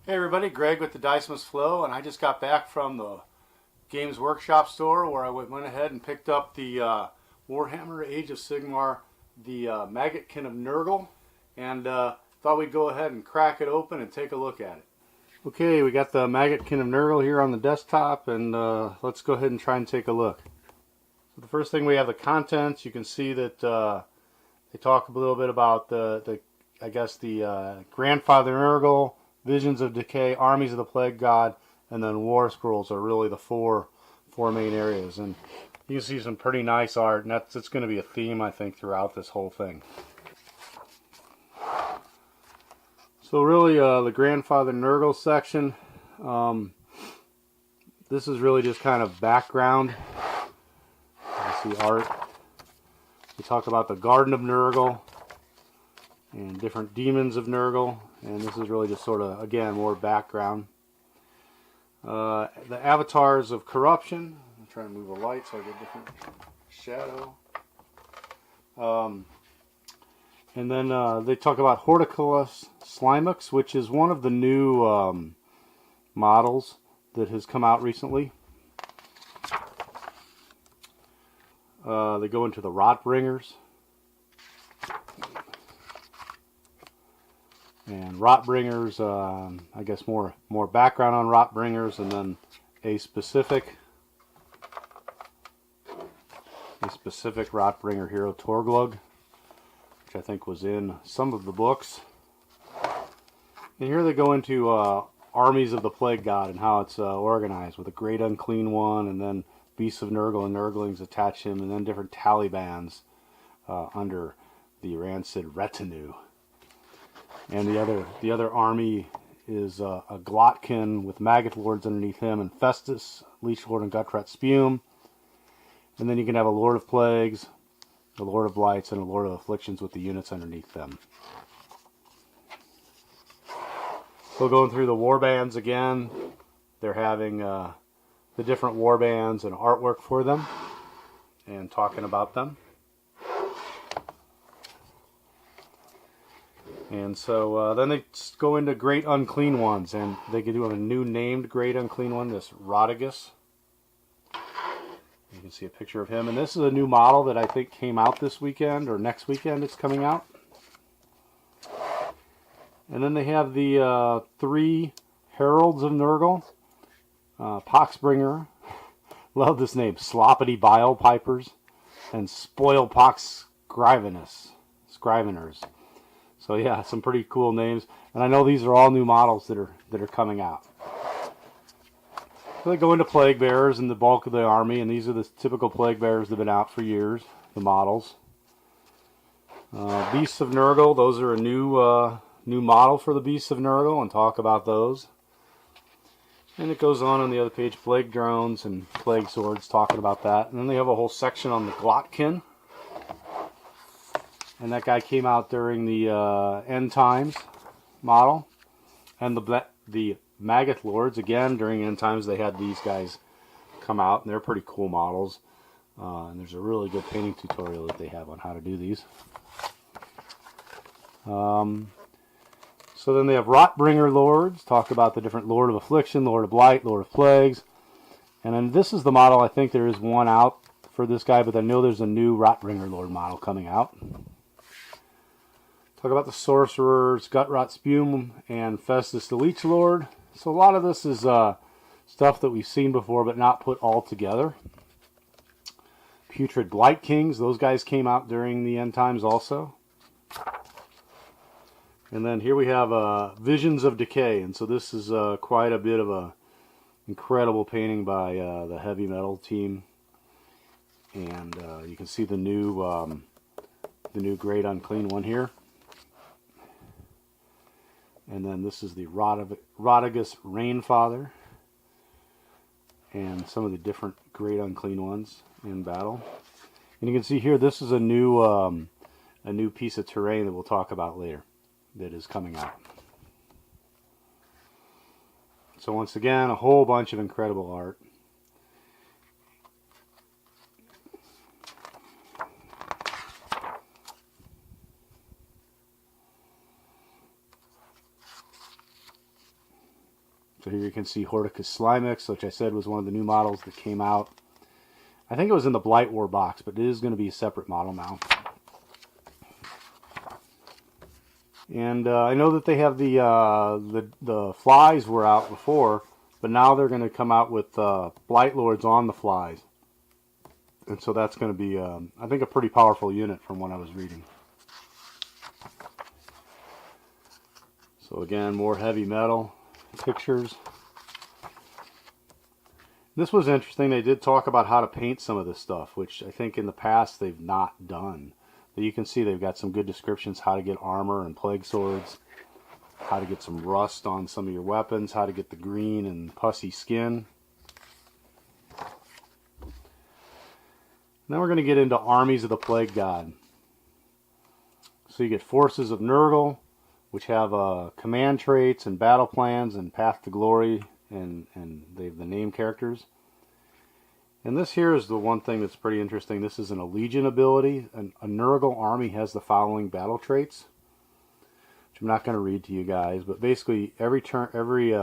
Hey everybody, Greg with the Dicemas Flow, and I just got back from the Games Workshop store where I went ahead and picked up the Warhammer Age of Sigmar, the Maggotkin of Nurgle, and thought we'd go ahead and crack it open and take a look at it. Okay, we got the Maggotkin of Nurgle here on the desktop, and let's go ahead and try and take a look. So the first thing, we have the contents. You can see that they talk a little bit about the Grandfather Nergal, Visions of Decay, Armies of the Plague God, and then War Scrolls are really the four main areas. And you can see some pretty nice art, and it's going to be a theme, I think, throughout this whole thing. So really, the Grandfather Nergal section, this is really just kind of background. You see art. We talk about the Garden of Nergal and different demons of Nergal. And this is really just sort of, again, more background. The avatars of corruption. I'm trying to move the light so I get different shadow. And then they talk about Horticulus Slimux, which is one of the new models that has come out recently. They go into the Rotbringers. And Rotbringers, I guess more background on Rotbringers, and then a specific Rotbringer hero, Torglug, which I think was in some of the books. And here they go into Armies of the Plague God and how it's organized, with a Great Unclean One, and then Beasts of Nergal and Nurglings attach him, and then different Talibans under the Rancid Retinue. And the other army is a Glotkin with Maggot Lords underneath him, and Festus, Leech Lord, and Gutrat Spume. And then you can have a Lord of Plagues, a Lord of Blights, and a Lord of Afflictions with the units underneath them. So going through the warbands again, they're having the different warbands and artwork for them, and talking about them. And so then they go into Great Unclean Ones, and they do have a new named Great Unclean One, this Rodigus. You can see a picture of him, and this is a new model that I think came out this weekend, or next weekend it's coming out. And then they have the 3 Heralds of Nergal, Poxbringer, love this name, Sloppity Bile Pipers, and Spoil Pox Scriveners. So yeah, some pretty cool names, and I know these are all new models that are coming out. So they go into Plague Bearers and the bulk of the army, and these are the typical Plague Bearers that have been out for years, the models. Beasts of Nergal, those are a new model for the Beasts of Nergal, and talk about those. And it goes on the other page, Plague Drones and Plague Swords, talking about that. And then they have a whole section on the Glotkin. And that guy came out during the End Times model. And the Maggot Lords, again, during End Times, they had these guys come out. And they're pretty cool models. And there's a really good painting tutorial that they have on how to do these. So then they have Rotbringer Lords, talk about the different Lord of Affliction, Lord of Blight, Lord of Plagues. And then this is the model, I think there is one out for this guy, but I know there's a new Rotbringer Lord model coming out. Talk about the Sorcerers, Gutrat Spume, and Festus the Leech Lord. So a lot of this is stuff that we've seen before, but not put all together. Putrid Blight Kings, those guys came out during the End Times also. And then here we have Visions of Decay, and so this is quite a bit of a incredible painting by the Heavy Metal team. And you can see the new Great Unclean One here. And then this is the Rodigus Rainfather, and some of the different Great Unclean Ones in battle. And you can see here, this is a new piece of terrain that we'll talk about later that is coming out. So once again, a whole bunch of incredible art. So here you can see Horticus Slimix, which I said was one of the new models that came out. I think it was in the Blight War box, but it is going to be a separate model now. And I know that they have the flies were out before, but now they're going to come out with Blight Lords on the flies. And so that's going to be, I think, a pretty powerful unit from what I was reading. So again, more heavy metal pictures. This was interesting. They did talk about how to paint some of this stuff, which I think in the past they've not done. But you can see they've got some good descriptions how to get armor and plague swords, how to get some rust on some of your weapons, how to get the green and pussy skin. Then we're going to get into Armies of the Plague God. So you get Forces of Nergal, which have command traits and battle plans and path to glory, and they have the name characters. And this here is the one thing that's pretty interesting. This is an a Legion ability. A Nergal army has the following battle traits, which I'm not going to read to you guys, but basically every turn, every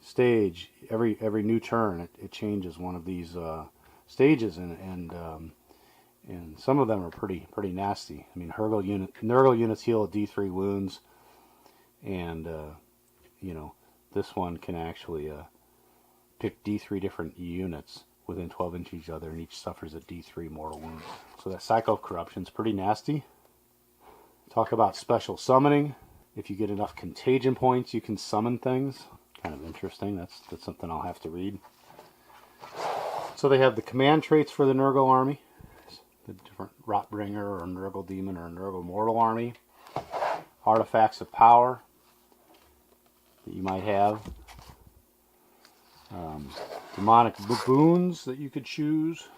stage, every new turn, it changes one of these stages, and some of them are pretty nasty. I mean, Nergal units heal at D3 wounds, and you know, this one can actually pick D3 different units within 12 inches of each other, and each suffers a D3 mortal wound. So that Cycle of Corruption is pretty nasty. Talk about special summoning. If you get enough contagion points, you can summon things. Kind of interesting. That's something I'll have to read. So they have the command traits for the Nergal army. The different Rotbringer or Nergal Demon or Nergal Mortal army. Artifacts of power that you might have. Demonic boons that you could choose.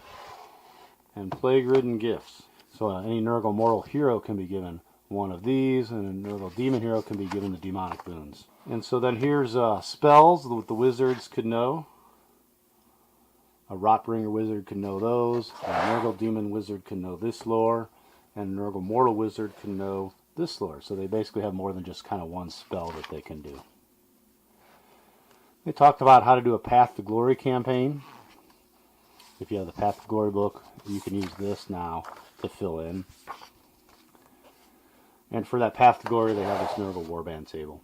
And plague-ridden gifts. So any Nergal Mortal hero can be given one of these, and a Nergal Demon hero can be given the demonic boons. And so then here's spells that the wizards could know. A Rotbringer wizard could know those. A Nergal Demon wizard can know this lore. And a Nergal Mortal wizard can know this lore. So they basically have more than just kind of one spell that they can do. They talked about how to do a Path to Glory campaign. If you have the Path to Glory book, you can use this now to fill in. And for that Path to Glory, they have this Nergal Warband table.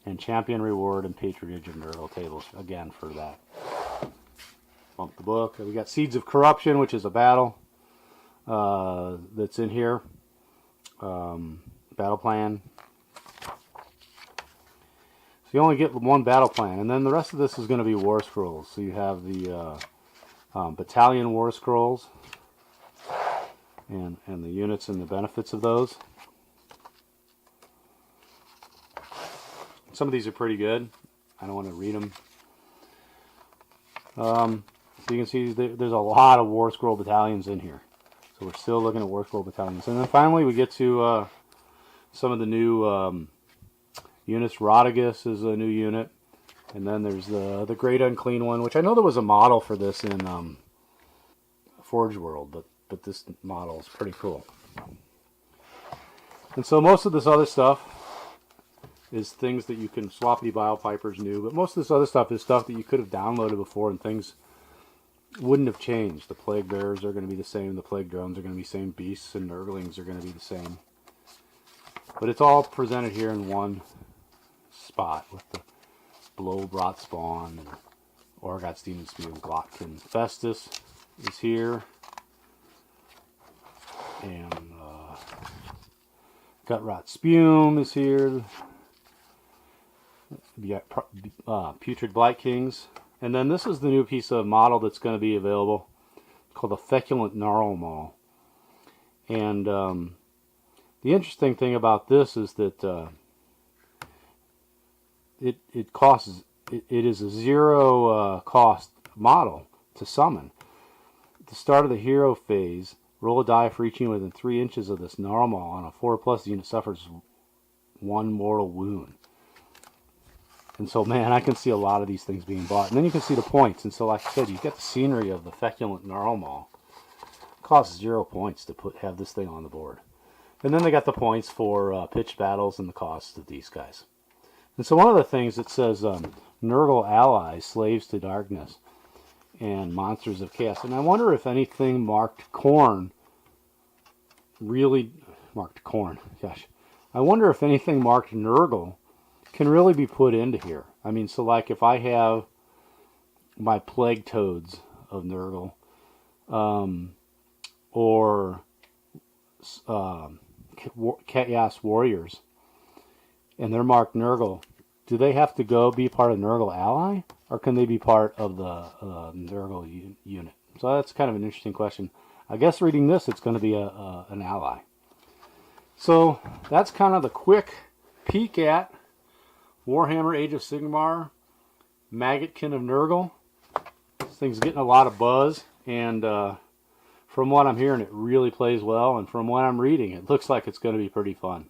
And Champion Reward and Patronage of Nergal tables, again, for that. Bump the book. We got Seeds of Corruption, which is a battle that's in here. Battle plan. So you only get one battle plan, and then the rest of this is going to be War Scrolls. So you have the Battalion War Scrolls, and the units and the benefits of those. Some of these are pretty good. I don't want to read them. So you can see there's a lot of War Scroll battalions in here. So we're still looking at War Scroll battalions. And then finally we get to some of the new units. Rotigus is a new unit. And then there's the Great Unclean One, which I know there was a model for this in Forge World, but this model is pretty cool. And so most of this other stuff is things that you can, Sloppy Bilepipers new, but most of this other stuff is stuff that you could have downloaded before, and things wouldn't have changed. The Plague Bearers are going to be the same, the Plague Drones are going to be the same, Beasts and Nurglings are going to be the same. But it's all presented here in one spot with the Blow Brought Spawn and Orgoth's Demon Spew and Glotkin. Festus is here, and Gutrot Spume is here. You got Putrid Blight Kings. And then this is the new piece of model that's going to be available. It's called the Feculent Gnarl Maul. And the interesting thing about this is that it is a zero cost model to summon. At the start of the hero phase, roll a die for each unit within 3 inches of this Gnarl Maul. On a 4+, the unit suffers 1 mortal wound. And so, man, I can see a lot of these things being bought. And then you can see the points. And so, like I said, you get the scenery of the Feculent Gnarl Maul. It costs 0 points to have this thing on the board. And then they got the points for pitched battles and the costs of these guys. And so one of the things it says, Nergal allies, slaves to darkness, and monsters of chaos. And I wonder if anything marked corn really... Marked corn, gosh. I wonder if anything marked Nergal can really be put into here. I mean, so like if I have my plague toads of Nergal, or chaos warriors, and they're marked Nergal, do they have to go be part of Nergal ally, or can they be part of the Nergal unit? So that's kind of an interesting question. I guess reading this, it's going to be an ally. So that's kind of the quick peek at Warhammer Age of Sigmar, Maggotkin of Nurgle. This thing's getting a lot of buzz, and from what I'm hearing, it really plays well, and from what I'm reading, it looks like it's going to be pretty fun.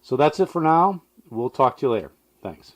So that's it for now. We'll talk to you later. Thanks.